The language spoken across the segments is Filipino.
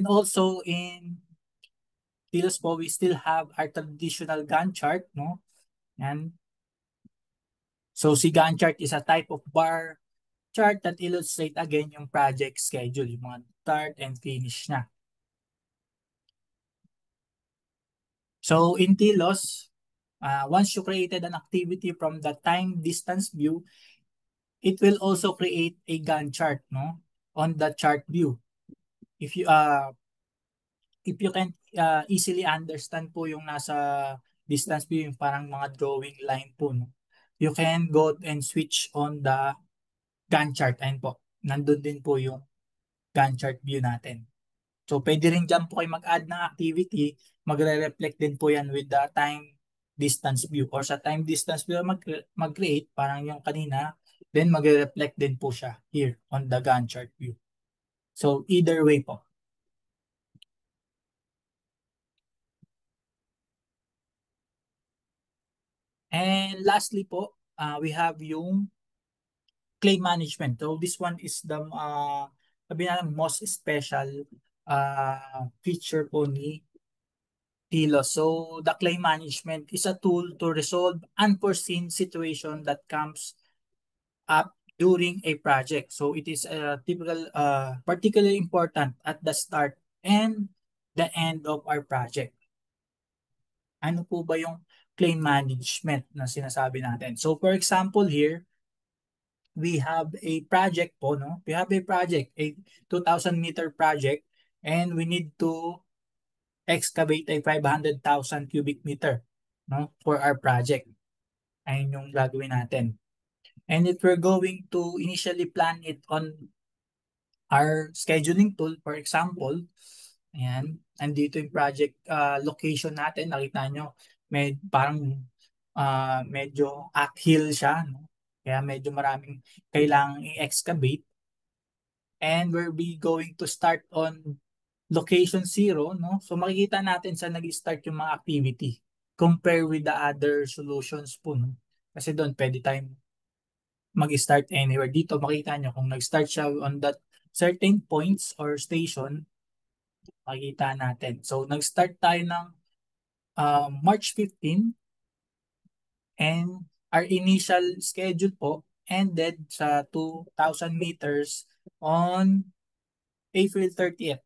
also in Telos po, we still have our traditional Gantt chart, no? And so si Gantt chart is a type of bar chart that illustrate again yung project schedule, yung mga start and finish na. So in Telos, once you created an activity from the time distance view, it will also create a Gantt chart, no? On the chart view. If you can easily understand po yung nasa distance view, yung parang mga drawing line po, no? You can go and switch on the Gantt chart. Ayun po. Nandun din po yung Gantt chart view natin. So, pwede rin dyan po kayo mag-add ng activity. Magre-reflect din po yan with the time distance view. Or sa time distance view mag-create, parang yung kanina, then magre-reflect din po siya here on the Gantt chart view. So, either way po. And lastly po, we have yung claim management. So this one is the sabi na most special feature po ni Telos. So the claim management is a tool to resolve unforeseen situation that comes up during a project. So it is a typical particularly important at the start and the end of our project. Ano po ba yung claim management na sinasabi natin? So for example here, we have a project po, no? We have a project, a 2,000-meter project, and we need to excavate a 500,000 cubic meter, no? For our project. Ayun yung gagawin natin. And if we're going to initially plan it on our scheduling tool, for example, ayan, andito yung project location natin. Nakita nyo, parang medyo uphill siya, no? Kaya medyo maraming kailangang i-excavate. And we'll be going to start on location 0, no? So makikita natin sa nag-start yung mga activity compare with the other solutions po, no? Kasi doon pwede tayong mag-start anywhere. Dito makita nyo kung nag-start siya on that certain points or station, makikita natin. So nag-start tayo ng March 15 and our initial schedule po ended sa 2,000 meters on April 30th.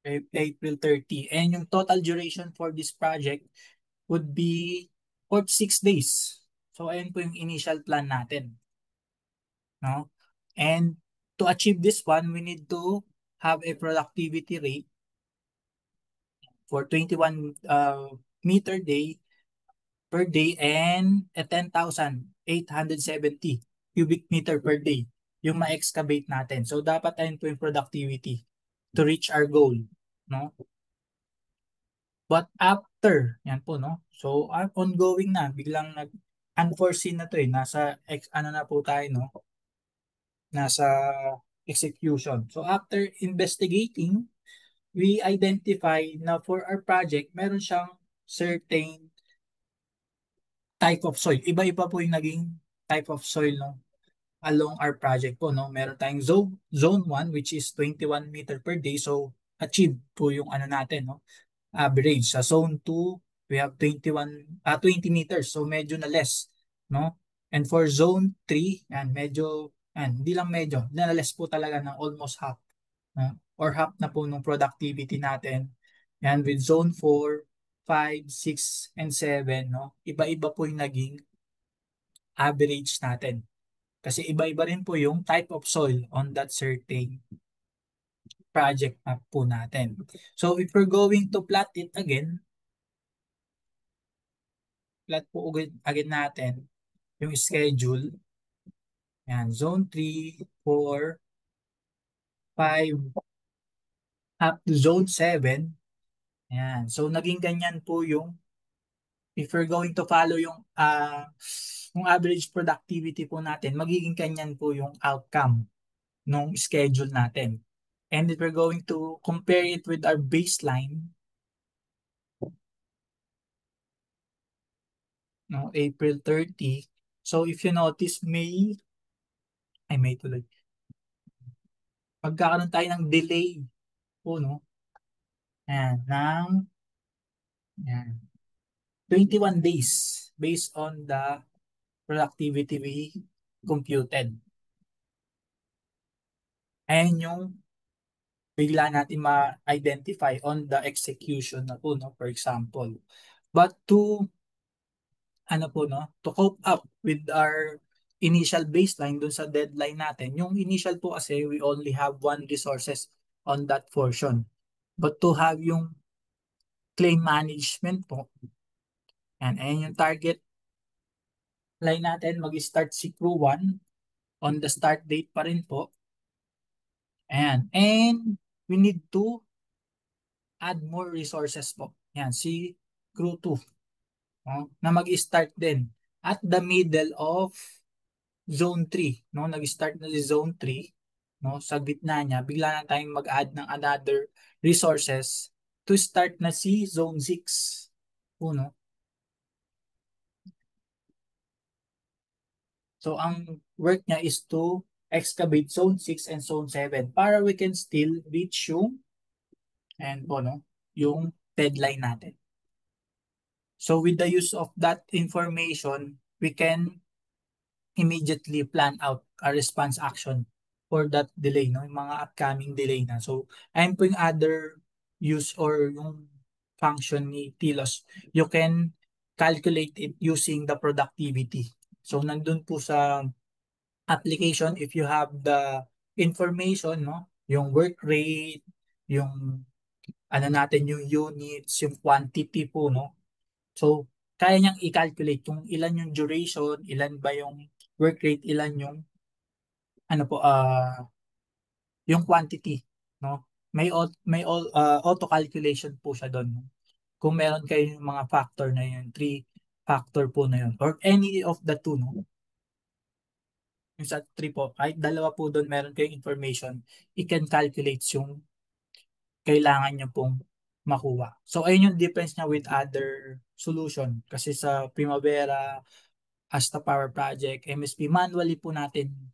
April 30. And yung total duration for this project would be 46 days. So, ayun po yung initial plan natin. No? And to achieve this one, we need to have a productivity rate for 21 meter day per day and a 10,870 cubic meter per day yung ma-excavate natin. So, dapat ayun po yung productivity to reach our goal. No? But after, yan po, no? So, ongoing na, biglang unforeseen na to eh. Ano na po tayo, no? Nasa execution. So, after investigating, we identify na for our project, meron siyang certain type of soil. Iba-iba po yung naging type of soil, no? Along our project po, no? Meron tayong zone 1, which is 21 meter per day. So, achieve po yung ano natin, no? Average. Sa zone 2, we have 20 meters. So medyo na less, no? And for zone 3, yan, medyo, yan, hindi lang medyo, na less po talaga ng almost half. No? Or half na po ng productivity natin. Yan, with zone 4, 5, 6, and 7, no? Iba-iba po yung naging average natin. Kasi iba-iba rin po yung type of soil on that certain project map po natin. So if we're going to plot it again, plot po again natin yung schedule. Yan, zone 3, 4, 5, up to zone 7. Yan. So naging ganyan po yung if we're going to follow yung average productivity po natin, magiging ganyan po yung outcome nung schedule natin. And if we're going to compare it with our baseline, no, April 30. So if you notice, May tuloy. Magkakaroon tayo ng delay po, no? Ayan, ayan, 21 days based on the productivity we computed. Ayan yung bigla natin ma-identify on the execution na po, no? For example. But to, ano po, no? To cope up with our initial baseline dun sa deadline natin, yung initial po kasi we only have one resources on that portion. But to have yung claim management po, ayan yung target line natin, mag-start si crew 1 on the start date pa rin po. Ayan. And we need to add more resources po. Ayan, si crew 2, no, na mag-start din at the middle of zone 3. No? Nag-start na si zone 3. No? Sa gitna niya, bigla na tayong mag-add ng another resources to start na si zone 6. No? So, ang work niya is to excavate zone 6 and zone 7 para we can still reach yung and po, no, yung deadline natin. So with the use of that information, we can immediately plan out a response action for that delay, no, yung mga upcoming delay na. So ayun po yung other use or yung function ni TLOS. You can calculate it using the productivity. So nandun po sa application, if you have the information, no, yung work rate, yung ano natin, yung units, yung quantity po, no. So kaya niyang i-calculate kung ilan yung duration, ilan ba yung work rate, ilan yung ano po, yung quantity, no. May auto calculation po siya doon, no? Kung meron kayo yung mga factor na yun, three factor po na yun, or any of the two, no. Yung sa 3 po, kahit dalawa po doon meron kayong information, i can calculate yung kailangan nyo pong makuha. So, ayun yung difference niya with other solution. Kasi sa Primavera, Asta Power Project, MSP, manually po natin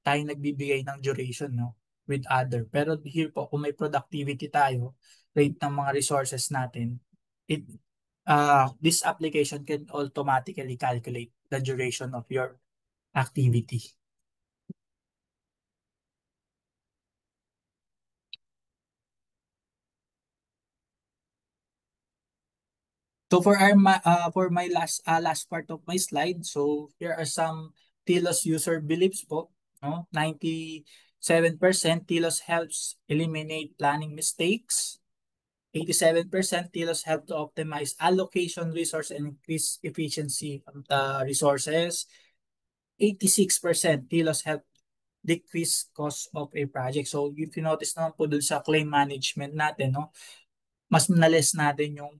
tayo nagbibigay ng duration, no, with other. Pero here po, kung may productivity tayo, rate ng mga resources natin, it this application can automatically calculate the duration of your activity. So for my last part of my slide, so here are some TLOS user beliefs po, no? 97% TLOS helps eliminate planning mistakes. 87% TLOS help to optimize allocation resource and increase efficiency of the resources. 86% TLOS help decrease cost of a project. So if you notice naman po dun sa claim management natin, no, mas na-less natin yung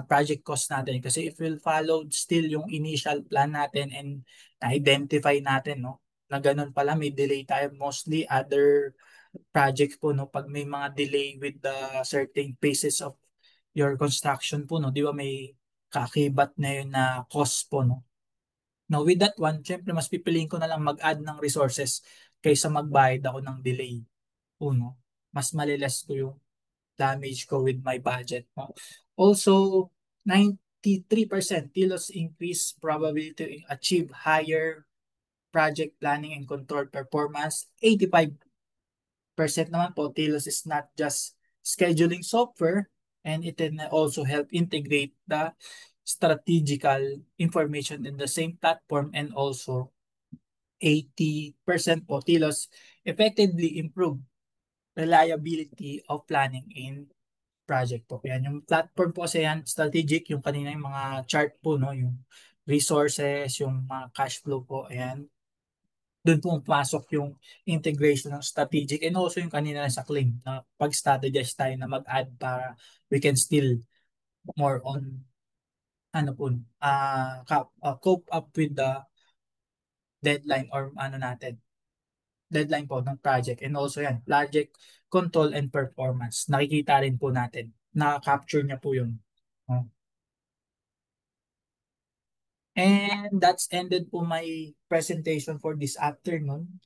project cost natin. Kasi if we'll follow still yung initial plan natin and na-identify natin, no, na ganun pala may delay tayo, mostly other projects po, no, pag may mga delay with the certain phases of your construction po, no, di ba may kakibat na yun na cost po, no. Now with that one, syempre mas pipiliin ko na lang mag-add ng resources kaysa magbayad ako ng delay po, no. Mas malilas ko yung damage ko with my budget, no? Also, 93% TLOS increase probability to achieve higher project planning and control performance. 85% naman po, TLOS is not just scheduling software, and it can also help integrate the strategical information in the same platform, and also 80% po, TLOS effectively improve reliability of planning in project po. Yan, yung platform po kasi yan, strategic, yung kanina yung mga chart po, no, yung resources, yung mga cash flow po, ayan. Doon po pasok yung integration ng strategic and also yung kanina sa claim na pag-strategize tayo na mag-add para we can still more on ano po, cope up with the deadline or ano natin, deadline po ng project, and also yan, project control and performance. Nakikita rin po natin, na-capture niya po yun. No? And that's ended po my presentation for this afternoon.